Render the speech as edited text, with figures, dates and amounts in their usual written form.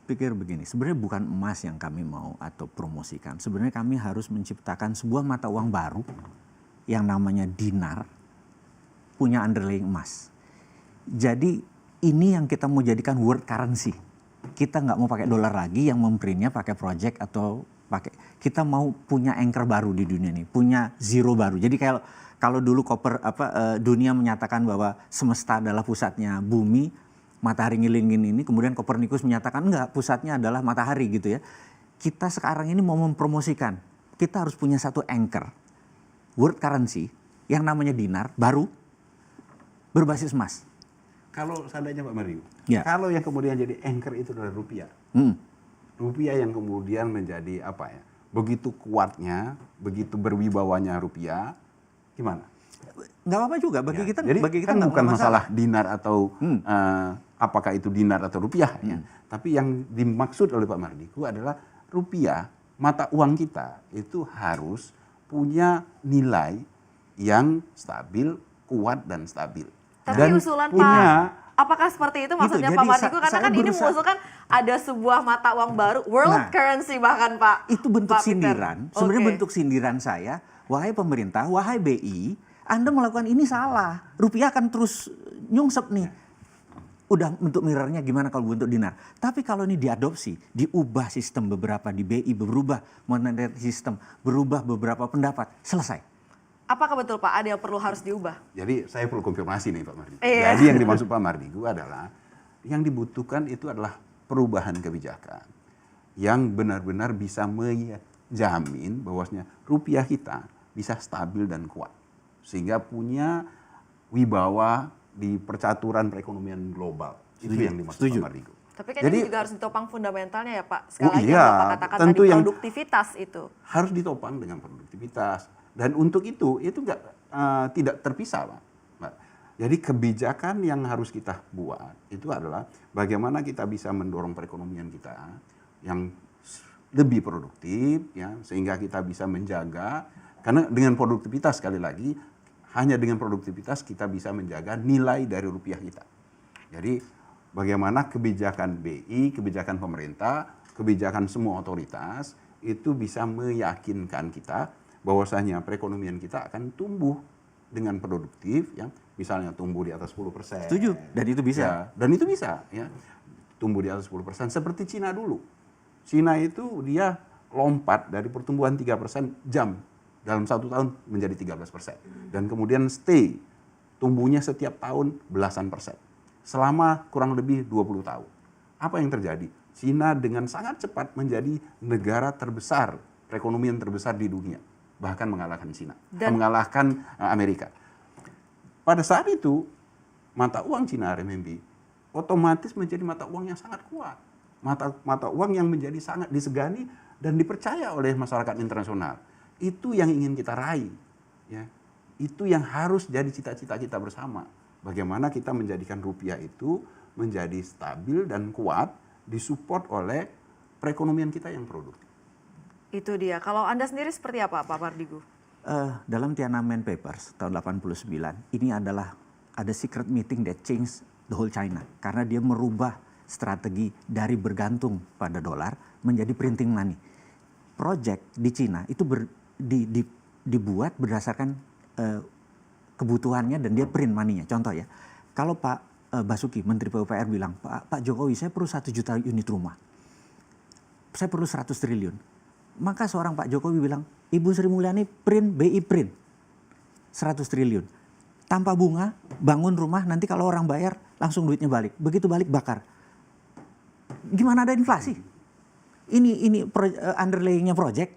pikir begini, sebenarnya bukan emas yang kami mau atau promosikan. Sebenarnya kami harus menciptakan sebuah mata uang baru yang namanya dinar, punya underlying emas. Jadi ini yang kita mau jadikan world currency. Kita nggak mau pakai dolar lagi yang memprintnya pakai project atau pakai. Kita mau punya anchor baru di dunia ini, punya zero baru. Jadi kalau dulu dunia menyatakan bahwa semesta adalah pusatnya bumi, matahari ngilingin ini, kemudian Kopernikus menyatakan enggak, pusatnya adalah matahari gitu ya. Kita sekarang ini mau mempromosikan, kita harus punya satu anchor, world currency, yang namanya dinar, baru, berbasis emas. Kalau seandainya Pak Mardigu, Ya. kalau yang kemudian jadi anchor itu adalah rupiah. Rupiah yang kemudian menjadi apa ya, begitu kuatnya, begitu berwibawanya rupiah, gimana? Nggak apa-apa juga, bagi kita Jadi bagi kita kan nggak bukan masalah masalah. dinar atau apakah itu dinar atau rupiah ya. Tapi yang dimaksud oleh Pak Mardigu adalah rupiah, mata uang kita itu harus punya nilai yang stabil, kuat dan stabil. Tapi Dan usulan punya, Pak, apakah seperti itu maksudnya jadi Pak Mardigu? Karena saya kan ini berusaha- mengusulkan ada sebuah mata uang baru, world Nah, currency bahkan Pak. Itu bentuk Pak Peter. sindiran. Sebenarnya Oke. bentuk sindiran saya, wahai pemerintah, wahai BI, Anda melakukan ini salah. Rupiah akan terus nyungsep nih. Udah bentuk mirrornya gimana kalau bentuk dinar. Tapi kalau ini diadopsi, diubah sistem beberapa di BI, berubah monetary system, berubah beberapa pendapat, selesai. Apakah betul Pak ada yang perlu harus diubah? jadi saya perlu konfirmasi nih Pak Mardigu. Iya. Jadi yang dimaksud Pak Mardigu adalah yang dibutuhkan itu adalah perubahan kebijakan yang benar-benar bisa menjamin bahwasanya rupiah kita bisa stabil dan kuat sehingga punya wibawa di percaturan perekonomian global. Itu yang dimaksud Setuju. Pak Mardigu. Tapi kan Jadi ini juga harus ditopang fundamentalnya ya Pak. Sekali Oh lagi iya, Bapak katakan tentu tadi yang- produktivitas itu. harus ditopang dengan produktivitas dan untuk itu tidak terpisah Pak. Mbak. Jadi kebijakan yang harus kita buat itu adalah bagaimana kita bisa mendorong perekonomian kita yang lebih produktif ya sehingga kita bisa menjaga, karena dengan produktivitas sekali lagi hanya dengan produktivitas kita bisa menjaga nilai dari rupiah kita. Jadi bagaimana kebijakan BI, kebijakan pemerintah, kebijakan semua otoritas itu bisa meyakinkan kita bahwasanya perekonomian kita akan tumbuh dengan produktif ya, misalnya tumbuh di atas 10%. Setuju, dan itu bisa. Ya, dan itu bisa ya. Tumbuh di atas 10% seperti Cina dulu. Cina itu dia lompat dari pertumbuhan 3% jam dalam 1 tahun menjadi 13%. Dan kemudian stay tumbuhnya setiap tahun belasan persen. Selama kurang lebih 20 tahun. Apa yang terjadi? Cina dengan sangat cepat menjadi negara terbesar, perekonomian terbesar di dunia. Bahkan mengalahkan Cina, mengalahkan Amerika. Pada saat itu, mata uang Cina renminbi otomatis menjadi mata uang yang sangat kuat. Mata uang yang menjadi sangat disegani dan dipercaya oleh masyarakat internasional. Itu yang ingin kita raih. Ya. Itu yang harus jadi cita-cita kita bersama. Bagaimana kita menjadikan rupiah itu menjadi stabil dan kuat, disupport oleh perekonomian kita yang produktif. Itu dia. Kalau Anda sendiri seperti apa Pak Mardigu? Dalam Tiananmen Papers tahun 89, ini adalah ada secret meeting that changed the whole China. Karena dia merubah strategi dari bergantung pada dolar menjadi printing money. Project di Cina itu dibuat berdasarkan kebutuhannya dan dia print money-nya. Contoh ya, kalau Pak Basuki, Menteri PUPR bilang, Pak Jokowi saya perlu 1 juta unit rumah. Saya perlu 100 triliun. Maka seorang Pak Jokowi bilang, Ibu Sri Mulyani print, BI print 100 triliun. Tanpa bunga, bangun rumah, nanti kalau orang bayar langsung duitnya balik. Begitu balik bakar. Gimana ada inflasi? Ini underlying-nya project.